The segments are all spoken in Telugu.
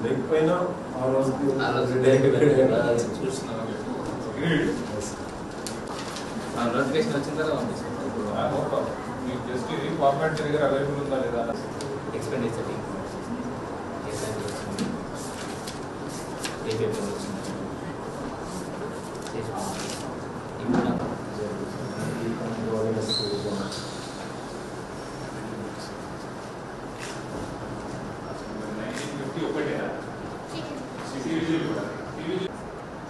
లేకపోయినా ఆ రోజు చూస్తున్నాం నోటిఫికేషన్ వచ్చిన తర్వాత పంపిస్తాం. మీకు జస్ట్ ఇది ఫార్మాట్ దగ్గర అవైలబుల్ ఉందా లేదా ఎక్స్పెండిచర్ ఏ పేపర్ వచ్చింది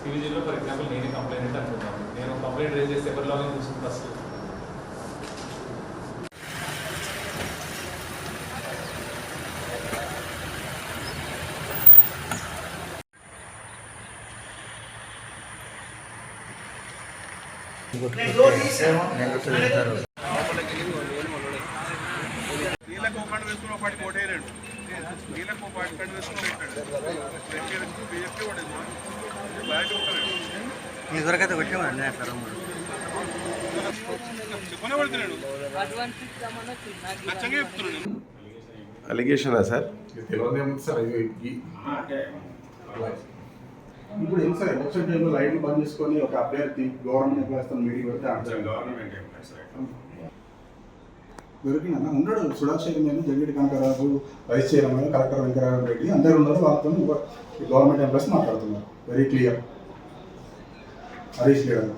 సివిజిలో ఫర్ ఎగ్జాంపుల్ నేనే కంప్లైంట్ అనుకుంటాను. నేను కంప్లైంట్ రేజ్ చేస్తే ఎవరి లాగిన్ చూసింది ఫస్ట్ ఇదివరకైతే పెట్టామండి అట్లా అలిగేషనా సార్? ఇప్పుడు ఏం సార్ ఎలక్షన్ టైంలో లైట్లు బంద్ చేసుకొని ఒక అభ్యర్థి గవర్నమెంట్ ఎంప్లాయీస్తో మీటింగ్ పెడితే గవర్నమెంట్ ఎంప్లాయీస్ దొరికిందన్న ఉన్నాడు. సుడాశేఖర్ నేను Jangidi Kanakaraju vice chairman collector Venkataraman Reddy అందరూ ఉన్నారు. వాళ్ళతో గవర్నమెంట్ ఎంప్లాయీస్ మాట్లాడుతున్నారు. Very clear. హరీష్ గారు